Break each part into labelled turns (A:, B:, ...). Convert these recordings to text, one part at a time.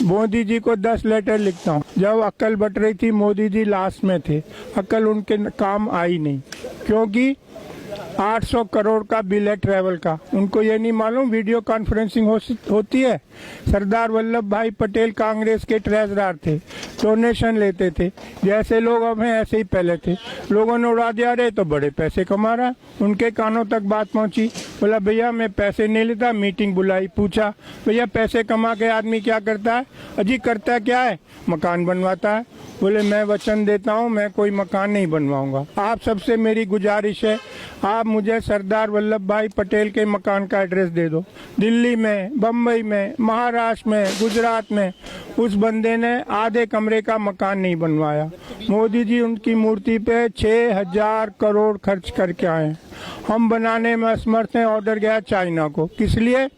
A: मोदी जी को 10 लेटर लिखता हूँ। जब अक्ल बट रही थी मोदी जी लास्ट में थे, अक्ल उनके काम आई नहीं, क्योंकि 800 करोड़ का बिल है ट्रैवल का। उनको ये नहीं मालूम वीडियो कॉन्फ्रेंसिंग होती है। सरदार वल्लभ भाई पटेल कांग्रेस के ट्रेजरर थे, डोनेशन लेते थे, जैसे लोग अब हैं ऐसे ही पहले थे। लोगों ने उड़ा दिया, अरे तो बड़े पैसे कमा रहा। उनके कानों तक बात पहुंची, बोला भैया मैं पैसे नहीं लेता। मीटिंग बुलाई, पूछा भैया पैसे कमा के आदमी क्या करता है? अजी करता क्या है? मकान बनवाता है। बोले मैं वचन देता हूँ मैं कोई मकान नहीं बनवाऊंगा। आप सबसे मेरी गुजारिश है, आप मुझे सरदार वल्लभ भाई पटेल के मकान का एड्रेस दे दो। दिल्ली में, बम्बई में, महाराष्ट्र में, गुजरात में उस बंदे ने आधे कमरे का मकान नहीं बनवाया। मोदी जी उनकी मूर्ति पे 6000 करोड़ खर्च करके आए। हम बनाने में असमर्थ हैं। ऑर्डर गया चाइना को, किस लिए?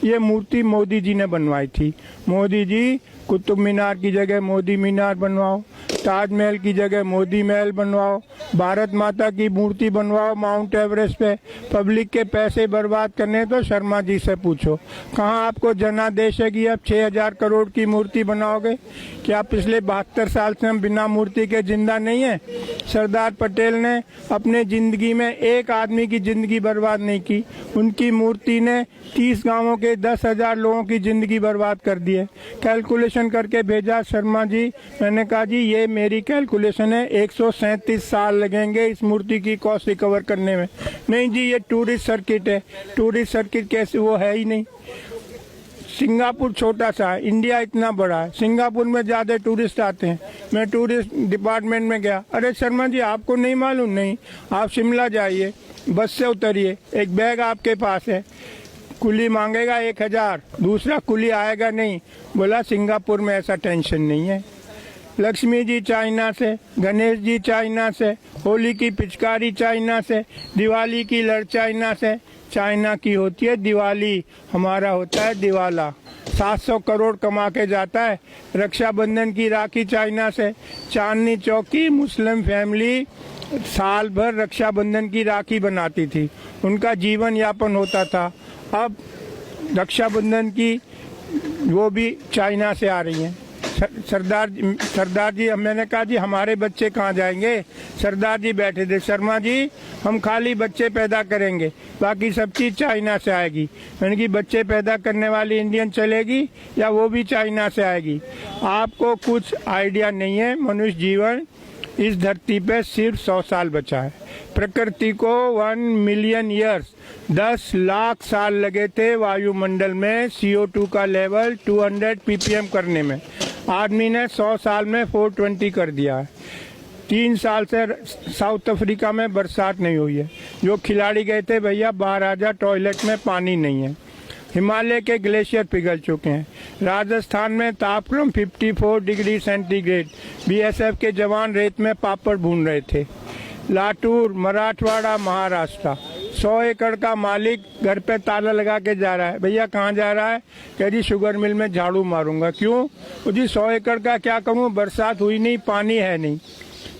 A: ये मूर्ति मोदी जी ने बनवाई थी। मोदी जी कुतुब मीनार की जगह मोदी मीनार बनवाओ, ताजमहल की जगह मोदी महल बनवाओ, भारत माता की मूर्ति बनवाओ माउंट एवरेस्ट पे। पब्लिक के पैसे बर्बाद करने तो शर्मा जी से पूछो, कहाँ आपको जनादेश है कि अब 6000 करोड़ की मूर्ति बनाओगे? क्या पिछले 72 साल से हम बिना मूर्ति के जिंदा नहीं है? सरदार पटेल ने अपने जिंदगी में एक आदमी की जिंदगी बर्बाद नहीं की। उनकी मूर्ति ने 30 गांवों के 10,000 लोगों की जिंदगी बर्बाद कर दी है। कैलकुलेशन करके भेजा शर्मा जी। मैंने कहा जी ये मेरी कैलकुलेशन है, 137 साल लगेंगे इस मूर्ति की कॉस्ट रिकवर करने में। नहीं जी ये टूरिस्ट सर्किट है। टूरिस्ट सर्किट कैसे? वो है ही नहीं। सिंगापुर छोटा सा है, इंडिया इतना बड़ा है। सिंगापुर में ज्यादा टूरिस्ट आते हैं। मैं टूरिस्ट डिपार्टमेंट में गया, अरे शर्मा जी आपको नहीं मालूम? नहीं, आप शिमला जाइए, बस से उतरिए, एक बैग आपके पास है, कुली मांगेगा 1000, दूसरा कुली आएगा नहीं। बोला सिंगापुर में ऐसा टेंशन नहीं है। लक्ष्मी जी चाइना से, गणेश जी चाइना से, होली की पिचकारी चाइना से, दिवाली की लड़ चाइना से। चाइना की होती है दिवाली, हमारा होता है दिवाला। 700 करोड़ कमा के जाता है। रक्षाबंधन की राखी चाइना से। चांदनी चौक की मुस्लिम फैमिली साल भर रक्षाबंधन की राखी बनाती थी, उनका जीवन यापन होता था। अब रक्षाबंधन की वो भी चाइना से आ रही हैं। सरदार जी, मैंने कहा जी हमारे बच्चे कहाँ जाएंगे? सरदार जी बैठे थे, शर्मा जी हम खाली बच्चे पैदा करेंगे, बाकी सब चीज चाइना से आएगी। मैंने कि बच्चे पैदा करने वाली इंडियन चलेगी या वो भी चाइना से आएगी? आपको कुछ आइडिया नहीं है। मनुष्य जीवन इस धरती पे सिर्फ 100 साल बचा है। प्रकृति को 1 मिलियन ईयर्स 10 लाख साल लगे थे वायुमंडल में CO2 का लेवल 200 ppm करने में। आदमी ने 100 साल में 420 कर दिया है। 3 साल से साउथ अफ्रीका में बरसात नहीं हुई है। जो खिलाड़ी गए थे भैया बाहर आ जा, टॉयलेट में पानी नहीं है। हिमालय के ग्लेशियर पिघल चुके हैं। राजस्थान में तापक्रम 54 डिग्री सेंटीग्रेड। BSF के जवान रेत में पापड़ भून रहे थे। लातूर, मराठवाड़ा, महाराष्ट्र, 100 एकड़ का मालिक घर पे ताला लगा के जा रहा है। भैया कहाँ जा रहा है? कह जी शुगर मिल में झाड़ू मारूंगा। क्यों? जी 100 एकड़ का क्या करूँ, बरसात हुई नहीं, पानी है नहीं।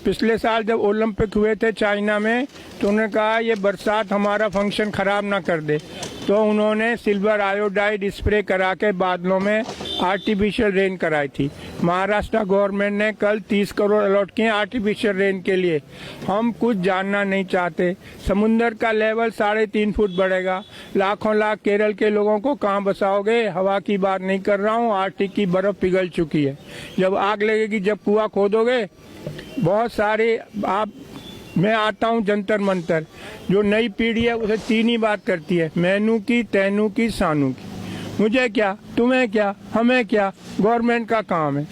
A: पिछले साल जब ओलंपिक हुए थे चाइना में तो उन्होंने कहा ये बरसात हमारा फंक्शन खराब ना कर दे, तो उन्होंने सिल्वर आयोडाइड स्प्रे करा के बादलों में आर्टिफिशियल रेन कराई थी। महाराष्ट्र गवर्नमेंट ने कल 30 करोड़ अलॉट किए आर्टिफिशियल रेन के लिए। हम कुछ जानना नहीं चाहते। समुन्द्र का लेवल 3.5 फुट बढ़ेगा। लाखों लाख केरल के लोगों को कहाँ बसाओगे? हवा की बात नहीं कर रहा हूँ, आर्टिक की बर्फ पिघल चुकी है। जब आग लगेगी, जब कुआं खोदोगे, बहुत सारे मैं आता हूँ जंतर मंतर। जो नई पीढ़ी है उसे 3 ही बात करती है, मैनू की, तैनू की, सानू की। मुझे क्या, तुम्हें क्या, हमें क्या, गवर्नमेंट का काम है।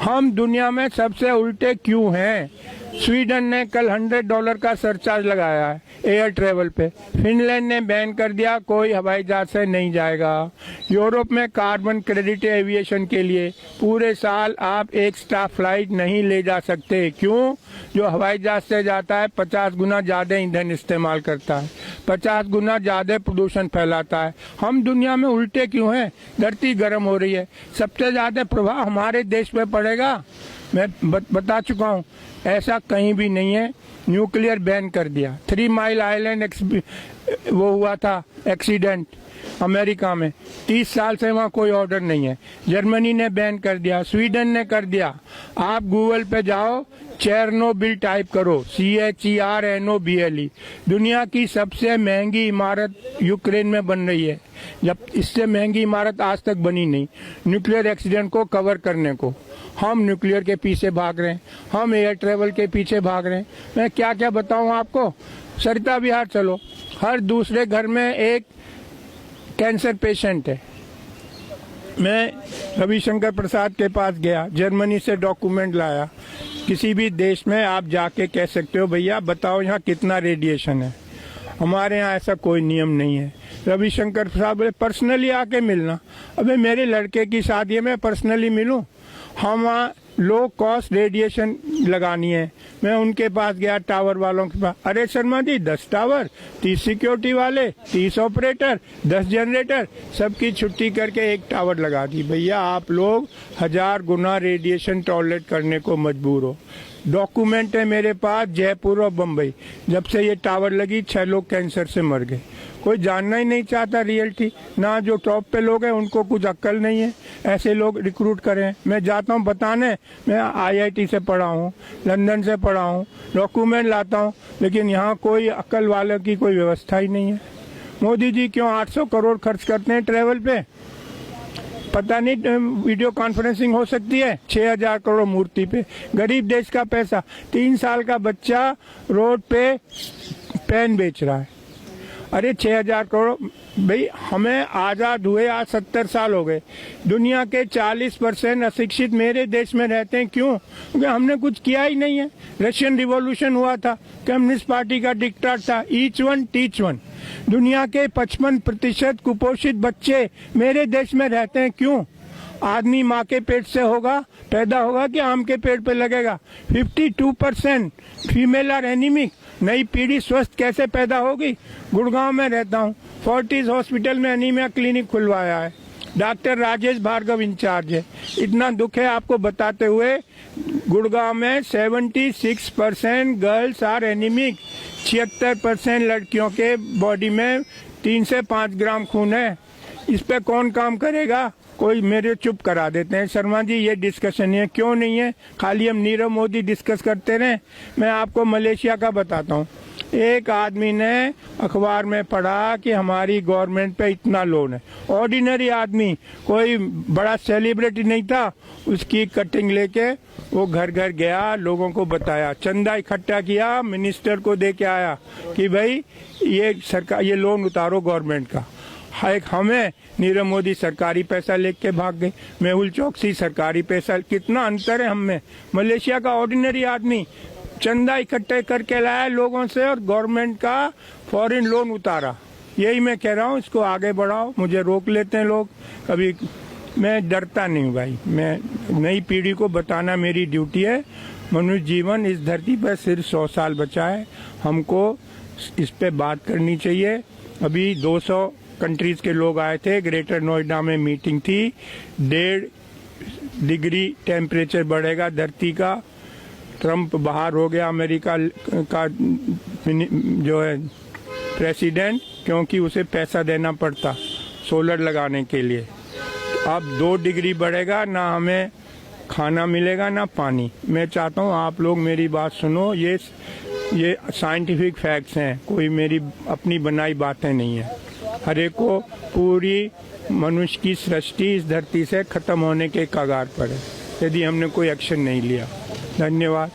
A: हम दुनिया में सबसे उल्टे क्यों हैं? स्वीडन ने कल $100 का सरचार्ज लगाया है एयर ट्रेवल पे। फिनलैंड ने बैन कर दिया, कोई हवाई जहाज से नहीं जाएगा। यूरोप में कार्बन क्रेडिट एविएशन के लिए पूरे साल आप एक स्टाफ फ्लाइट नहीं ले जा सकते। क्यों? जो हवाई जहाज से जाता है 50 गुना ज्यादा ईंधन इस्तेमाल करता है, 50 गुना ज्यादा प्रदूषण फैलाता है। हम दुनिया में उल्टे क्यों हैं? धरती गर्म हो रही है, सबसे ज्यादा प्रभाव हमारे देश पे पड़ेगा। मैं बता चुका हूँ, ऐसा कहीं भी नहीं है। न्यूक्लियर बैन कर दिया। 3 माइल आइलैंड वो हुआ था एक्सीडेंट अमेरिका में, 30 साल से वहाँ कोई ऑर्डर नहीं है। जर्मनी ने बैन कर दिया, स्वीडन ने कर दिया। आप गूगल पे जाओ, चेरनोबिल टाइप करो, CHERNOBLE। दुनिया की सबसे महंगी इमारत यूक्रेन में बन रही है, जब इससे महंगी इमारत आज तक बनी नहीं। न्यूक्लियर एक्सीडेंट को कवर करने को हम न्यूक्लियर के पीछे भाग रहे हैं, हम एयर ट्रेवल के पीछे भाग रहे हैं। मैं क्या क्या बताऊं आपको। सरिता विहार चलो, हर दूसरे घर में एक कैंसर पेशेंट है। मैं रविशंकर प्रसाद के पास गया, जर्मनी से डॉक्यूमेंट लाया। किसी भी देश में आप जाके कह सकते हो भैया बताओ यहाँ कितना रेडिएशन है। हमारे यहाँ ऐसा कोई नियम नहीं है। रविशंकर प्रसाद बोले पर्सनली आके मिलना। अबे मेरे लड़के की शादी है, मैं पर्सनली मिलूं? हम वहाँ लो कॉस्ट रेडिएशन लगानी है। मैं उनके पास गया, टावर वालों के पास। अरे शर्मा जी 10 टावर, 30 सिक्योरिटी वाले, 30 ऑपरेटर, 10 जनरेटर, सबकी छुट्टी करके एक टावर लगा दी। भैया आप लोग 1000 गुना रेडिएशन टॉलरेट करने को मजबूर हो। डॉक्यूमेंट है मेरे पास, जयपुर और बम्बई, जब से ये टावर लगी 6 लोग कैंसर से मर गए। कोई जानना ही नहीं चाहता रियलिटी। ना जो टॉप पे लोग हैं उनको कुछ अक्ल नहीं है, ऐसे लोग रिक्रूट करें। मैं जाता हूँ बताने, मैं IIT से पढ़ा हूँ, लंदन से पढ़ा हूँ, डॉक्यूमेंट लाता हूँ, लेकिन यहाँ कोई अक्ल वालों की कोई व्यवस्था ही नहीं है। मोदी जी क्यों 800 करोड़ खर्च करते हैं ट्रेवल पे? पता नहीं वीडियो कॉन्फ्रेंसिंग हो सकती है 6000 करोड़ मूर्ति पे। गरीब देश का पैसा। 3 साल का बच्चा रोड पे पेन बेच रहा है। अरे 6000 करोड़। भाई हमें आज़ाद हुए आज 70 साल हो गए। दुनिया के 40% अशिक्षित मेरे देश में रहते हैं। क्यों? क्योंकि हमने कुछ किया ही नहीं है। रशियन रिवॉल्यूशन हुआ था, कम्युनिस्ट पार्टी का डिक्टेट था, ईच वन टीच वन। दुनिया के 55% कुपोषित बच्चे मेरे देश में रहते हैं। क्यों? आदमी माँ के पेट से पैदा होगा कि आम के पेड़ पे लगेगा। 52% फीमेल आर एनीमिक। नई पीढ़ी स्वस्थ कैसे पैदा होगी? गुड़गांव में रहता हूँ, फोर्टिस हॉस्पिटल में एनीमिया क्लिनिक खुलवाया है, डॉक्टर राजेश भार्गव इंचार्ज है। इतना दुख है आपको बताते हुए, गुड़गांव में 76% गर्ल्स आर एनीमिक। 76% लड़कियों के बॉडी में 3 से 5 ग्राम खून है। इस पे कौन काम करेगा? कोई मेरे चुप करा देते हैं। शर्मा जी ये डिस्कशन है, क्यों नहीं है? खाली हम नीरव मोदी डिस्कस करते रहे। मैं आपको मलेशिया का बताता हूँ। एक आदमी ने अखबार में पढ़ा कि हमारी गवर्नमेंट पे इतना लोन है। ऑर्डिनरी आदमी, कोई बड़ा सेलिब्रिटी नहीं था। उसकी कटिंग लेके वो घर घर गया, लोगों को बताया, चंदा इकट्ठा किया, मिनिस्टर को दे के आया कि भाई ये सरकार ये लोन उतारो गवर्नमेंट का। एक हमें नीरव मोदी सरकारी पैसा लेके भाग गए, मेहुल चौकसी सरकारी पैसा। कितना अंतर है हम में। मलेशिया का ऑर्डिनरी आदमी चंदा इकट्ठे करके लाया लोगों से और गवर्नमेंट का फॉरेन लोन उतारा। यही मैं कह रहा हूँ, इसको आगे बढ़ाओ। मुझे रोक लेते हैं लोग कभी, मैं डरता नहीं भाई। मैं नई पीढ़ी को बताना मेरी ड्यूटी है। मनुष्य जीवन इस धरती पर सिर्फ 100 साल बचा है, हमको इस पे बात करनी चाहिए। अभी 200 कंट्रीज के लोग आए थे, ग्रेटर नोएडा में मीटिंग थी। 1.5 डिग्री टेम्परेचर बढ़ेगा धरती का। ट्रम्प बाहर हो गया अमेरिका का जो है प्रेसिडेंट, क्योंकि उसे पैसा देना पड़ता सोलर लगाने के लिए। अब 2 डिग्री बढ़ेगा, ना हमें खाना मिलेगा ना पानी। मैं चाहता हूँ आप लोग मेरी बात सुनो, ये साइंटिफिक फैक्ट्स हैं, कोई मेरी अपनी बनाई बातें नहीं है। हर एक को पूरी मनुष्य की सृष्टि इस धरती से खत्म होने के कगार पर है यदि हमने कोई एक्शन नहीं लिया। धन्यवाद।